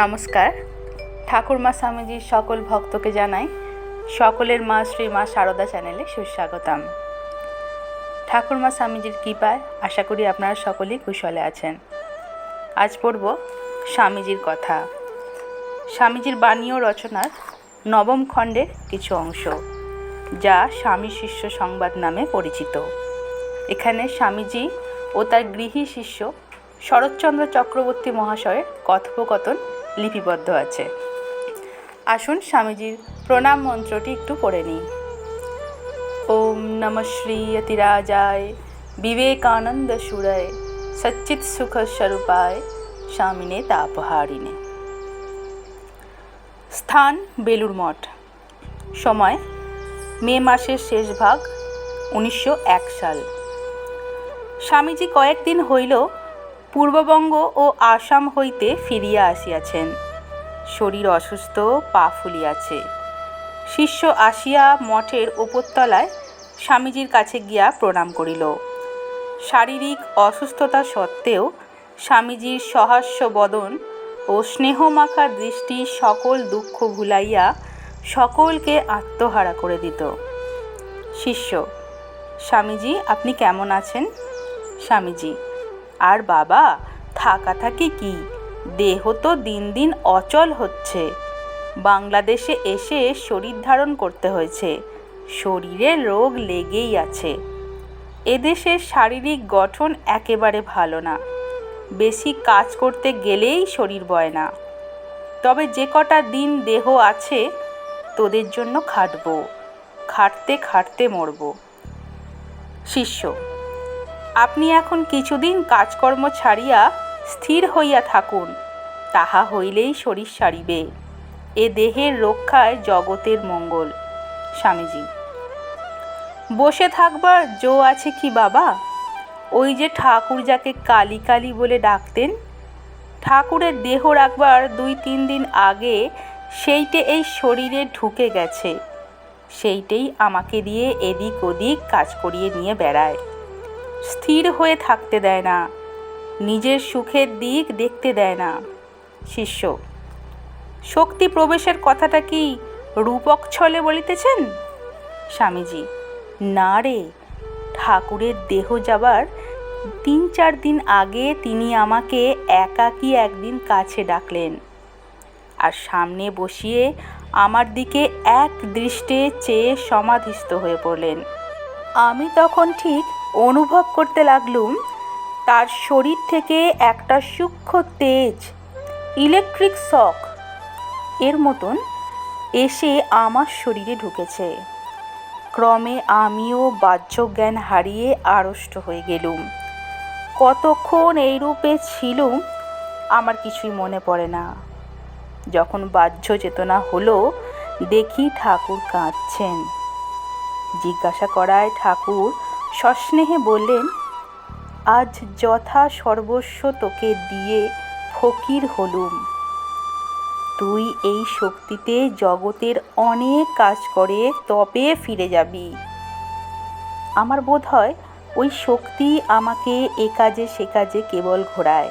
নমস্কার। ঠাকুরমা স্বামীজির সকল ভক্তকে জানাই সকলের মা শ্রী মা শারদা চ্যানেলে সুস্বাগতম। ঠাকুরমা স্বামীজির কৃপায় আশা করি আপনারা সকলেই কুশলে আছেন। আজ পড়ব স্বামীজির কথা, স্বামীজির বাণী ও রচনার নবম খণ্ডের কিছু অংশ, যা স্বামী শিষ্য সংবাদ নামে পরিচিত। এখানে স্বামীজি ও তার গৃহী শিষ্য শরৎচন্দ্র চক্রবর্তী মহাশয়ের কথোপকথন লিপিবদ্ধ আছে। আসুন স্বামীজির প্রণাম মন্ত্রটি একটু পড়ে নিই। ওম নমঃ শ্রী यतिराजाय विवेकानंद शूरय सच्चित सुख स्वरूपाय স্বামিনে তাপহারিণে। স্থান বেলুড় মঠ। সময় মে মাসের শেষ ভাগ, 1901 সাল। স্বামীজি কয়েকদিন হইল পূর্ববঙ্গ ও আসাম হইতে ফিরিয়া আসিয়াছেন। শরীর অসুস্থ, পা ফুলিয়াছে। শিষ্য আসিয়া মঠের উপরতলায় স্বামীজির কাছে গিয়া প্রণাম করিল। শারীরিক অসুস্থতা সত্ত্বেও স্বামীজির সহাস্য বদন ও স্নেহমাখা দৃষ্টি সকল দুঃখ ভুলাইয়া সকলকে আত্মহারা করে দিত। শিষ্য: স্বামীজি, আপনি কেমন আছেন? স্বামীজি: আর বাবা, থাকা থাকি কি, দেহ তো দিন দিন অচল হচ্ছে। বাংলাদেশে এসে শরীর ধারণ করতে হয়েছে, শরীরে রোগ লেগেই আছে। এদেশের শারীরিক গঠন একেবারে ভালো না, বেশি কাজ করতে গেলেই শরীর বয় না। তবে যে কটা দিন দেহ আছে তোদের জন্য খাটবো, খাটতে খাটতে মরব। শিষ্য: আপনি এখন কিছুদিন কাজকর্ম ছাড়িয়া স্থির হইয়া থাকুন, তাহা হইলেই শরীর সারিবে। এ দেহের রক্ষায় জগতের মঙ্গল। স্বামীজি: বসে থাকবার জো আছে কি বাবা? ওই যে ঠাকুর যাকে কালী কালী বলে ডাকতেন, ঠাকুরের দেহ রাখবার 2-3 দিন আগে সেইটে এই শরীরে ঢুকে গেছে। সেইটেই আমাকে দিয়ে এদিক ওদিক কাজ করিয়ে নিয়ে বেড়ায়, স্থির হয়ে থাকতে দেয় না, নিজের সুখের দিক দেখতে দেয় না। শিষ্য: শক্তি প্রবেশের কথাটা কি রূপক ছলে বলিতেছেন? স্বামীজি: না রে, ঠাকুরের দেহ যাবার 3-4 দিন আগে তিনি আমাকে একাকী একদিন কাছে ডাকলেন, আর সামনে বসিয়ে আমার দিকে এক দৃষ্টে চেয়ে সমাধিস্থ হয়ে পড়লেন। আমি তখন ঠিক অনুভব করতে লাগলুম তার শরীর থেকে একটা সূক্ষ্ম তেজ, ইলেকট্রিক শক এর মতন এসে আমার শরীরে ঢুকেছে। ক্রমে আমিও বাহ্যজ্ঞান হারিয়ে আড়ষ্ট হয়ে গেলুম। কতক্ষণ এইরূপে ছিলুম আমার কিছুই মনে পড়ে না। যখন বাহ্য চেতনা হলো, দেখি ঠাকুর কাঁদছেন। জিজ্ঞাসা করায় ঠাকুর সস্নেহে বললেন, আজ যথা সর্বস্ব তোকে দিয়ে ফকির হলুম, তুই এই শক্তিতে জগতের অনেক কাজ করে তবে ফিরে যাবি। আমার বোধ হয় ওই শক্তি আমাকে এ কাজে সে কাজে কেবল ঘোরায়,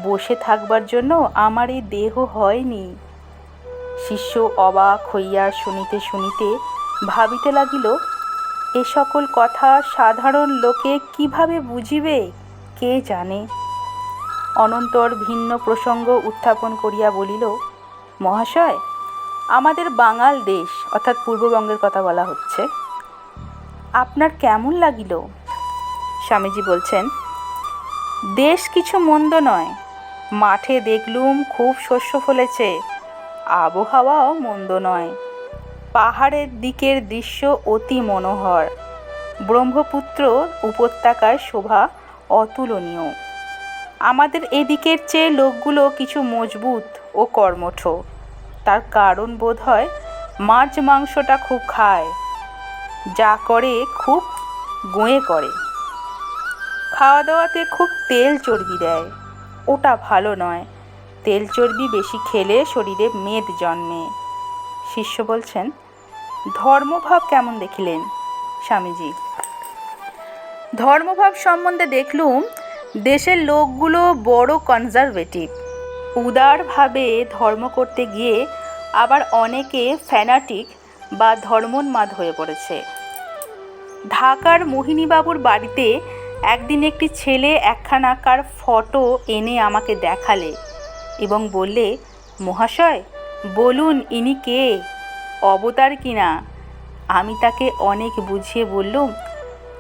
বসে থাকবার জন্য আমার এই দেহ হয়নি। শিষ্য অবাক হইয়া শুনিতে শুনিতে ভাবিতে লাগিল, এ সকল কথা সাধারণ লোকে কিভাবে বুঝিবে কে জানে। অনন্তর ভিন্ন প্রসঙ্গ উত্থাপন করিয়া বলিল, মহাশয়, আমাদের বাঙাল দেশ অর্থাৎ পূর্ববঙ্গের কথা বলা হচ্ছে, আপনার কেমন লাগিল? স্বামীজি বলছেন, দেশ কিছু মন্দ নয়, মাঠে দেখলুম খুব শস্য ফলেছে, আবহাওয়াও মন্দ নয়, পাহাড়ের দিকের দৃশ্য অতি মনোহর, ব্রহ্মপুত্র উপত্যকার শোভা অতুলনীয়। আমাদের এদিকের চেয়ে লোকগুলো কিছু মজবুত ও কর্মঠ, তার কারণ বোধ হয় মাছ মাংসটা খুব খায়, যা করে খুব গোঁয়ে করে। খাওয়া দাওয়াতে খুব তেল চর্বি দেয়, ওটা ভালো নয়, তেল চর্বি বেশি খেলে শরীরে মেদ জন্মে। শিষ্য বলছেন, ধর্মভাব কেমন দেখিলেন? স্বামীজি: ধর্মভাব সম্বন্ধে দেখলুম দেশের লোকগুলো বড় কনজারভেটিভ, উদারভাবে ধর্ম করতে গিয়ে আবার অনেকে ফ্যানাটিক বা ধর্মোন্মাদ হয়ে পড়েছে। ঢাকার মোহিনীবাবুর বাড়িতে একদিন একটি ছেলে একখানাকার ফটো এনে আমাকে দেখালে এবং বললে, মহাশয় বলুন ইনি কে, অবতার কিনা। আমি তাকে অনেক বুঝিয়ে বললুম,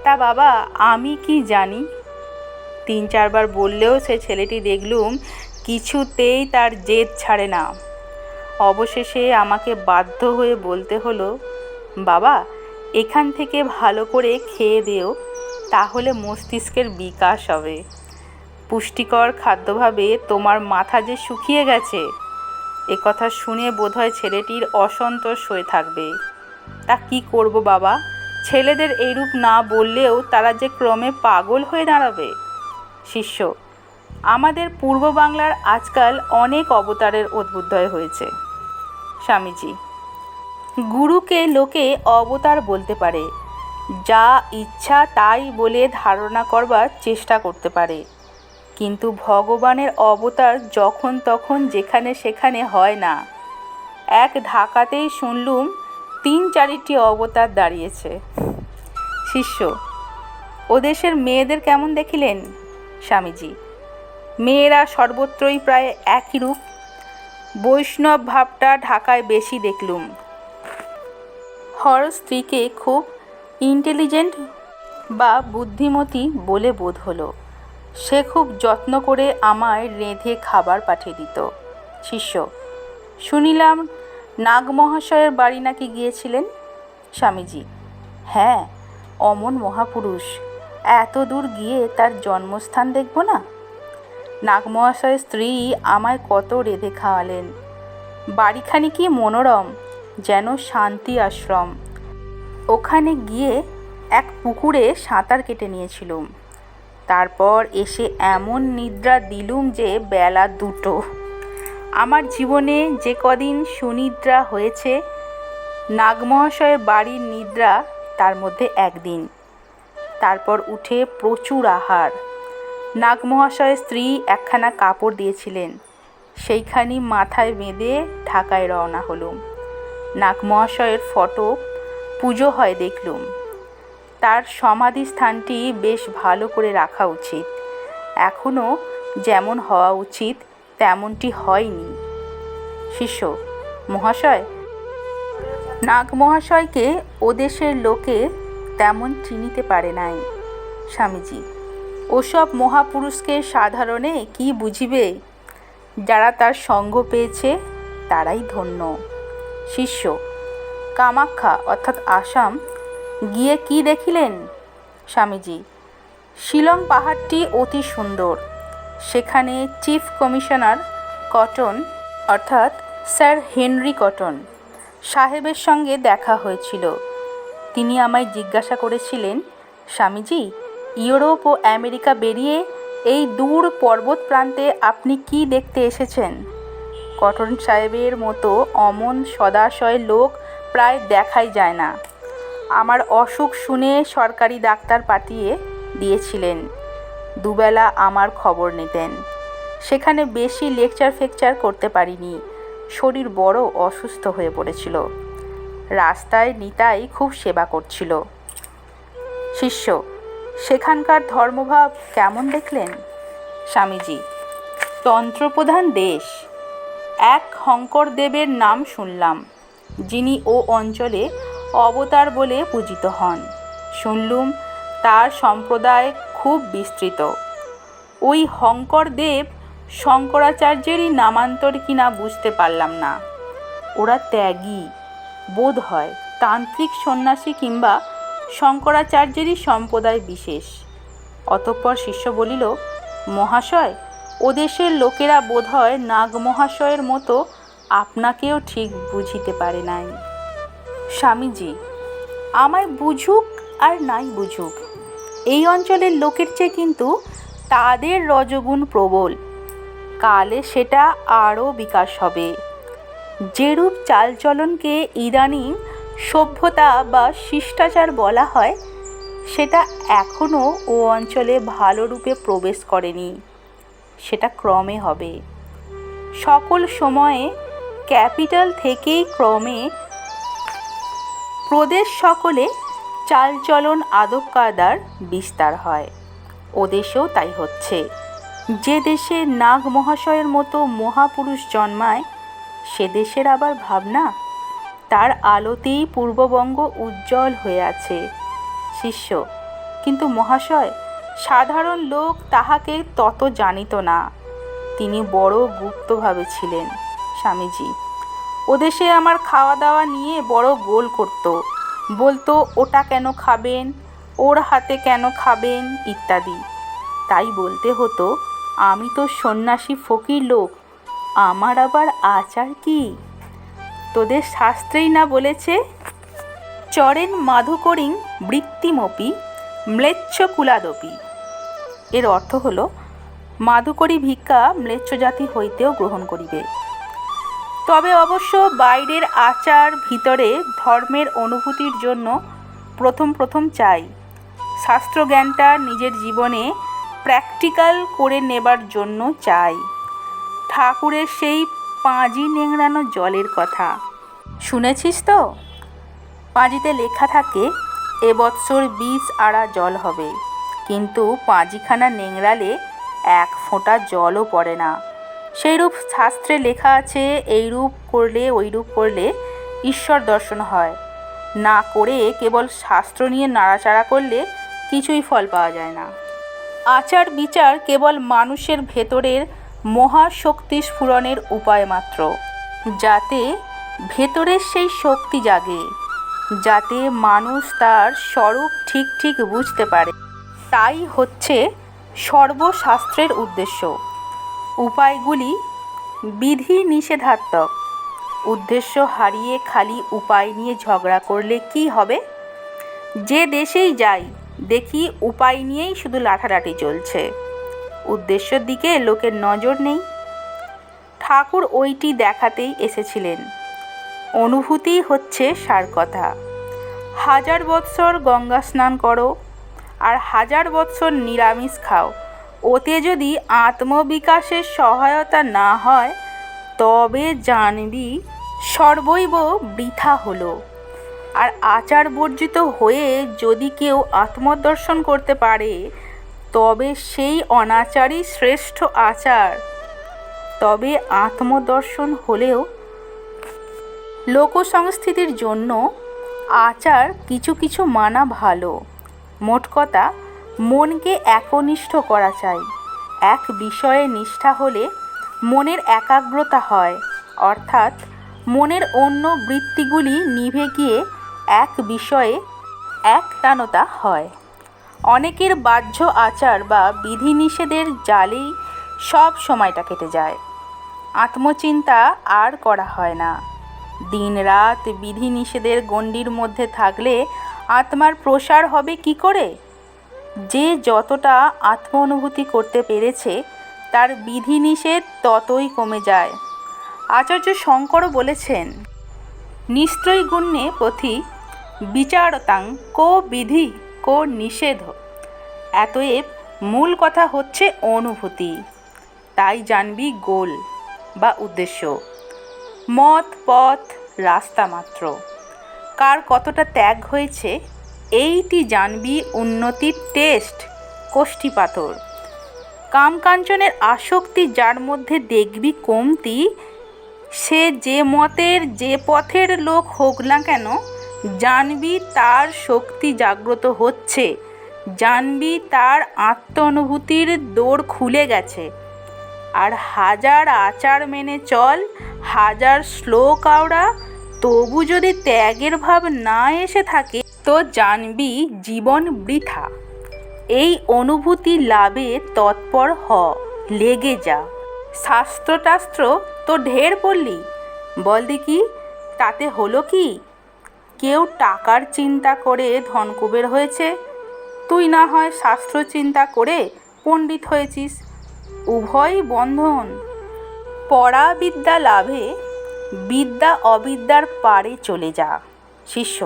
তা বাবা আমি কি জানি। 3-4 বার বললেও সে ছেলেটি দেখলুম কিছুতেই তার জেদ ছাড়ে না। অবশেষে আমাকে বাধ্য হয়ে বলতে হলো, বাবা এখান থেকে ভালো করে খেয়ে দেও, তাহলে মস্তিষ্কের বিকাশ হবে। পুষ্টিকর খাদ্যভাবে তোমার মাথা যে শুকিয়ে গেছে। কথা শুনে বোধহয় ছেলেটির অসন্তোষ হয়ে থাকবে। তা কি করব বাবা, ছেলেদের এইরূপ না বললেও তারা যে ক্রমে পাগল হয়ে দাঁড়াবে। শিষ্য, আমাদের পূর্ব বাংলার আজকাল অনেক অবতারের অভ্যুদয় হয়েছে। স্বামীজি, গুরুকে লোকে অবতার বলতে পারে, যা ইচ্ছা তাই বলে ধারণা করবার চেষ্টা করতে পারে, কিন্তু ভগবানের অবতার যখন তখন যেখানে সেখানে হয় না। এক ঢাকাতেই শুনলুম 3-4টি অবতার দাঁড়িয়েছে। শিষ্য, ও দেশের মেয়েদের কেমন দেখিলেন? স্বামীজি, মেয়েরা সর্বত্রই প্রায় একই রূপ। বৈষ্ণব ভাবটা ঢাকায় বেশি দেখলুম। হর স্ত্রীকে খুব ইন্টেলিজেন্ট বা বুদ্ধিমতী বলে বোধ হলো। সে খুব যত্ন করে আমায় রেঁধে খাবার পাঠিয়ে দিত। শিষ্য, শুনিলাম নাগমহাশয়ের বাড়ি নাকি গিয়েছিলেন? স্বামীজি, হ্যাঁ, অমন মহাপুরুষ, এত দূর গিয়ে তার জন্মস্থান দেখব না? নাগমহাশয়ের স্ত্রী আমায় কত রেঁধে খাওয়ালেন। বাড়িখানি কি মনোরম, যেন শান্তি আশ্রম। ওখানে গিয়ে এক পুকুরে সাঁতার কেটে নিয়েছিলুম। তারপর এসে এমন নিদ্রা দিলুম যে বেলা 2টো। আমার জীবনে যে কদিন সুনিদ্রা হয়েছে, নাগমহাশয়ের বাড়ির নিদ্রা তার মধ্যে একদিন। তারপর উঠে প্রচুর আহার। নাগমহাশয়ের স্ত্রী একখানা কাপড় দিয়েছিলেন, সেইখানি মাথায় বেঁধে ঢাকায় রওনা হলুম। নাগমহাশয়ের ফটো পুজো হয় দেখলুম। তার সমাধি স্থানটি বেশ ভালো করে রাখা উচিত। এখনও যেমন হওয়া উচিত তেমনটি হয়নি। শিষ্য, মহাশয়, নাগমহাশয়কে ওদেশের লোকে তেমন চিনিতে পারে নাই। স্বামীজি, ওসব মহাপুরুষকে সাধারণে কি বুঝিবে? যারা তার সঙ্গ পেয়েছে তারাই ধন্য। শিষ্য, কামাখ্যা অর্থাৎ আসাম গিয়ে কি দেখিলেন? স্বামীজি, শিলং পাহাড়টি অতি সুন্দর। সেখানে চিফ কমিশনার কটন অর্থাৎ স্যার হেনরি কটন সাহেবের সঙ্গে দেখা হয়েছিল। তিনি আমায় জিজ্ঞাসা করেছিলেন, স্বামীজি, ইউরোপ ও আমেরিকা বেরিয়ে এই দূর পর্বত প্রান্তে আপনি কি দেখতে এসেছেন? কটন সাহেবের মতো অমন সদাশয় লোক প্রায় দেখাই যায় না। আমার অসুখ শুনে সরকারি ডাক্তার পাঠিয়ে দিয়েছিলেন। দুবেলা আমার খবর নিতেন। সেখানে বেশি লেকচার করতে পারিনি, শরীর বড় অসুস্থ হয়ে পড়েছিল। রাস্তায় নিতাই খুব সেবা করছিল। শিষ্য, সেখানকার ধর্মভাব কেমন দেখলেন? স্বামীজি, তন্ত্রপ্রধান দেশ। এক শঙ্করদেবের নাম শুনলাম, যিনি ও অঞ্চলে অবতার বলে পূজিত হন। শুনলুম তার সম্প্রদায় খুব বিস্তৃত। ওই শঙ্করদেব শঙ্করাচার্যেরই নামান্তর কিনা বুঝতে পারলাম না। ওরা ত্যাগী, বোধ হয় তান্ত্রিক সন্ন্যাসী কিংবা শঙ্করাচার্যেরই সম্প্রদায় বিশেষ। অতঃপর শিষ্য বলিল, মহাশয়, ওদেশের লোকেরা বোধ হয় নাগমহাশয়ের মতো আপনাকেও ঠিক বুঝিতে পারে নাই। স্বামীজি, আমায় বুঝুক আর নাই বুঝুক, এই অঞ্চলের লোকের চেয়ে কিন্তু তাদের রজগুণ প্রবল। কালে সেটা আরও বিকাশ হবে। যেরূপ চালচলনকে ইদানিং সভ্যতা বা শিষ্টাচার বলা হয়, সেটা এখনও ও অঞ্চলে ভালো রূপে প্রবেশ করেনি। সেটা ক্রমে হবে। সকল সময়ে ক্যাপিটাল থেকেই ক্রমে প্রদেশ সকলে চালচলন আদব কায়দার বিস্তার হয়। ও দেশেও তাই হচ্ছে। যে দেশে নাগ মহাশয়ের মতো মহাপুরুষ জন্মায়, সে দেশের আবার ভাবনা, তার আলোতেই পূর্ববঙ্গ উজ্জ্বল হয়ে আছে। শিষ্য: কিন্তু মহাশয়, সাধারণ লোক তাহাকে তত জানিত না। তিনি বড় গুপ্তভাবে ছিলেন। স্বামীজি: ও দেশে আমার খাওয়া দাওয়া নিয়ে বড় গোল করত, বলতো ওটা কেন খাবেন, ওর হাতে কেন খাবেন ইত্যাদি। তাই বলতে হতো, আমি তো সন্ন্যাসী ফকির লোক, আমার আবার আচার কি? তোদের শাস্ত্রেই না বলেছে, চরেন মাধুকরিং বৃত্তিমপি ম্লেচ্ছ কুলাদপি। এর অর্থ হলো, মাধুকরী ভিক্ষা ম্লেচ্ছ জাতি হইতেও গ্রহণ করিবে। তবে অবশ্য বাইরের আচার ভিতরে ধর্মের অনুভূতির জন্য প্রথম প্রথম চাই, শাস্ত্রজ্ঞানটা নিজের জীবনে প্র্যাকটিক্যাল করে নেবার জন্য চাই। ঠাকুরের সেই পাঁজি নেংড়ানো জলের কথা শুনেছিস তো? পাঁজিতে লেখা থাকে, এবৎসর 20 আড়া জল হবে, কিন্তু পাঁজিখানা নেংড়ালে 1 ফোঁটা জলও পড়ে না। সেইরূপ শাস্ত্রে লেখা আছে, এইরূপ করলে ওইরূপ করলে ঈশ্বর দর্শন হয়, না করে কেবল শাস্ত্র নিয়ে নাড়াচাড়া করলে কিছুই ফল পাওয়া যায় না। আচার বিচার কেবল মানুষের ভেতরের মহাশক্তি স্ফুরণের উপায় মাত্র, যাতে ভেতরের সেই শক্তি জাগে, যাতে মানুষ তার স্বরূপ ঠিক ঠিক বুঝতে পারে। তাই হচ্ছে সর্বশাস্ত্রের উদ্দেশ্য। উপায়গুলি বিধি নিষেধাত্মক। উদ্দেশ্য হারিয়ে খালি উপায় নিয়ে ঝগড়া করলে কি হবে? যে দেশেই যাই দেখি উপায় নিয়েই শুধু লাঠালাঠি চলছে, উদ্দেশ্যের দিকে লোকের নজর নেই। ঠাকুর ওইটি দেখাতেই এসেছিলেন। অনুভূতি হচ্ছে সার কথা। 1000 বৎসর গঙ্গা স্নান করো আর 1000 বৎসর নিরামিষ খাও, ওতে যদি আত্মবিকাশের সহায়তা না হয়, তবে জানবি সর্বৈব বৃথা হলো। আর আচার বর্জিত হয়ে যদি কেউ আত্মদর্শন করতে পারে, তবে সেই অনাচারই শ্রেষ্ঠ আচার। তবে আত্মদর্শন হলেও লোকসংস্থিতির জন্য আচার কিছু কিছু মানা ভালো। মোট কথা, মনকে একনিষ্ঠ করা চাই। এক বিষয়ে নিষ্ঠা হলে মনের একাগ্রতা হয়, অর্থাৎ মনের অন্য বৃত্তিগুলি নিভে গিয়ে এক বিষয়ে একটানতা হয়। অনেকের বাহ্য আচার বা বিধিনিষেধের জালেই সব সময়টা কেটে যায়, আত্মচিন্তা আর করা হয় না। দিন রাত বিধিনিষেধের গণ্ডির মধ্যে থাকলে আত্মার প্রসার হবে কি করে? যে যতটা আত্ম অনুভূতি করতে পেরেছে, তার বিধিনিষেধ ততই কমে যায়। আচার্য শঙ্করও বলেছেন, নিশ্চয়ই গুণ্যে পথি বিচারতাং কো বিধি কো নিষেধ। এতএব মূল কথা হচ্ছে অনুভূতি। তাই জানবি গোল বা উদ্দেশ্য, মত পথ রাস্তা মাত্র। কার কতটা ত্যাগ হয়েছে, এইটি জানবি উন্নতির টেস্ট, কোষ্ঠী পাথর। কামকাঞ্চনের আসক্তি যার মধ্যে দেখবি কমতি, সে যে মতের যে পথের লোক হোক না কেন, জানবি তার শক্তি জাগ্রত হচ্ছে, জানবি তার আত্ম অনুভূতির দৌড় খুলে গেছে। আর 1000 আচার মেনে চল, 1000 শ্লোক আওড়া, তবু যদি ত্যাগের ভাব না এসে থাকে, তো জানবি জীবন বৃথা। এই অনুভূতি লাভে তৎপর হ, লেগে যা। শাস্ত্রটাস্ত্র তো ঢের পড়লি, বল দেখি তাতে হলো কি? কেউ টাকার চিন্তা করে ধনকুবের হয়েছে, তুই না হয় শাস্ত্র চিন্তা করে পণ্ডিত হয়েছিস। উভয়ই বন্ধন। পড়া বিদ্যা লাভে বিদ্যা অবিদ্যার পারে চলে যা। শিষ্য: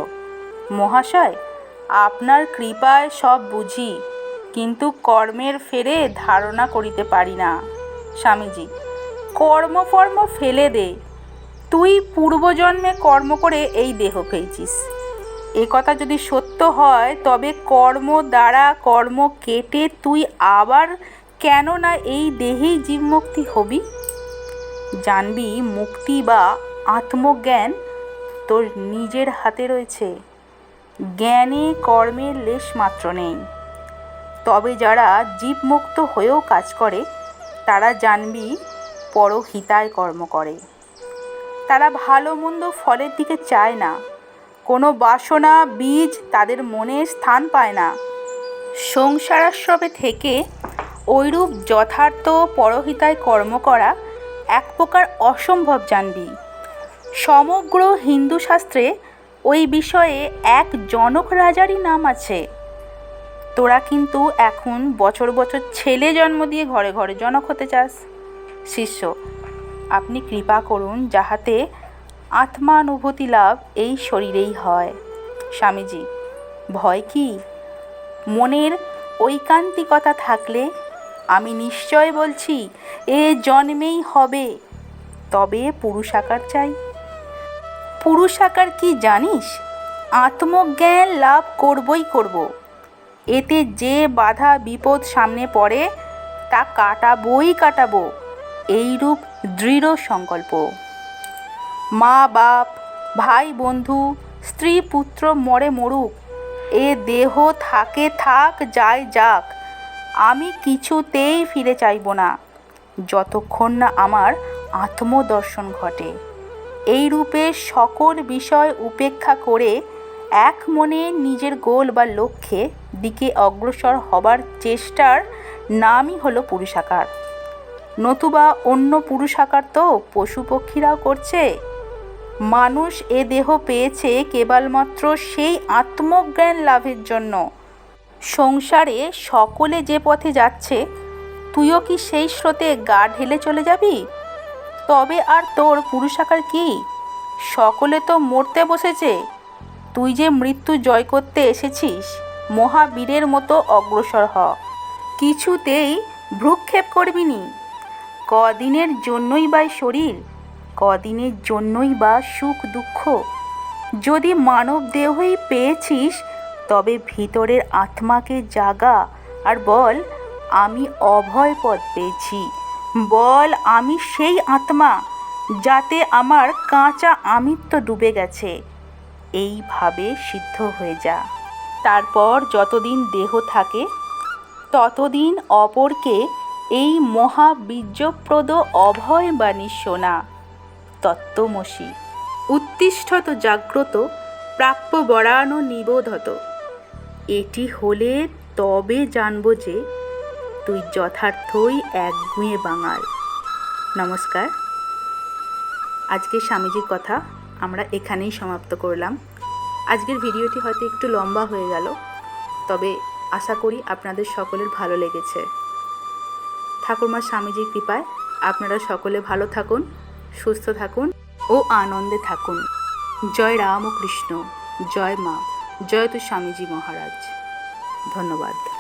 মহাশয়, আপনার কৃপায় সব বুঝি, কিন্তু কর্মের ফেরে ধারণা করিতে পারি না। স্বামীজি: কর্মফর্ম ফেলে দে। তুই পূর্বজন্মে কর্ম করে এই দেহ পেয়েছিস। এ কথা যদি সত্য হয় তবে কর্ম দ্বারা কর্ম কেটে তুই আবার কেন না এই দেহেই জীবমুক্তি হবি। জানবি মুক্তি বা আত্মজ্ঞান তোর নিজের হাতে রয়েছে। জ্ঞানে কর্মের লেশ মাত্র নেই। তবে যারা জীবমুক্ত হয়েও কাজ করে তারা জানবি পরহিতায় কর্ম করে। তারা ভালো মন্দ ফলের দিকে চায় না। কোনো বাসনা বীজ তাদের মনে স্থান পায় না। সংসারাশ্রমে থেকে ঐরূপ যথার্থ পরহিতায় কর্ম করা এক প্রকার অসম্ভব জানবি। সমগ্র হিন্দু শাস্ত্রে ওই বিষয়ে এক জনক রাজারই নাম আছে। তোরা কিন্তু এখন বছর বছর ছেলে জন্ম দিয়ে ঘরে ঘরে জনক হতে চাস। শিষ্য, আপনি কৃপা করুন যাহাতে আত্মানুভূতি লাভ এই শরীরেই হয়। স্বামীজি, ভয় কি? মনের ঐকান্তিকতা থাকলে আমি নিশ্চয় বলছি এ জন্মেই হবে। তবে পুরুষাকার চাই। পুরুষাকার কি জানিস? আত্মজ্ঞান লাভ করবই করব। এতে যে বাধা বিপদ সামনে পড়ে তা কাটাবো, এইরূপ দৃঢ় সংকল্প। মা বাপ, ভাই বন্ধু, স্ত্রী পুত্র মরে মরুক, এ দেহ থাকে থাক, যায় যাক, আমি কিছুতেই ফিরে চাইব না যতক্ষণ না আমার আত্মদর্শন ঘটে। এই রূপে সকল বিষয় উপেক্ষা করে এক মনে নিজের গোল বা লক্ষ্যে দিকে অগ্রসর হবার চেষ্টার নামই হলো পুরুষাকার। নতুবা অন্য পুরুষাকার তো পশু পক্ষীরাও করছে। মানুষ এ দেহ পেয়েছে কেবলমাত্র সেই আত্মজ্ঞান লাভের জন্য। সংসারে সকলে যে পথে যাচ্ছে তুইও কি সেই স্রোতে গা ঢেলে চলে যাবি? তবে আর তোর পুরুষাকার কি? সকলে তো মরতে বসেছে। তুই যে মৃত্যু জয় করতে এসেছিস, মহাবীরের মতো অগ্রসর হ। কিছুতেই ভ্রুক্ষেপ করবি নি। কদিনের জন্যই বা শরীর, কদিনের জন্যই বা সুখ দুঃখ। যদি মানব দেহই পেয়েছিস তবে ভিতরের আত্মাকে জাগা আর বল, আমি অভয় পদ পেয়েছি। বল, আমি সেই আত্মা যাতে আমার কাঁচা আমিত্ব ডুবে গেছে। এইভাবে সিদ্ধ হয়ে যা। তারপর যতদিন দেহ থাকে ততদিন অপরকে এই মহাবীর্যপ্রদ অভয় বাণী শোনা। তত্ত্বমসি। উত্তিষ্ঠত জাগ্রত, প্রাপ্য বরান নিবোধত। এটি হলে তবে জানব যে তুই যথার্থই একগুঁয়ে বাঙাল। নমস্কার। আজকে স্বামীজির কথা আমরা এখানেই সমাপ্ত করলাম। আজকের ভিডিওটি হয়তো একটু লম্বা হয়ে গেল, তবে আশা করি আপনাদের সকলের ভালো লেগেছে। ঠাকুরমা স্বামীজির কৃপায় আপনারা সকলে ভালো থাকুন, সুস্থ থাকুন ও আনন্দে থাকুন। জয় রামকৃষ্ণ, জয় মা, জয় তো স্বামীজি মহারাজ। ধন্যবাদ।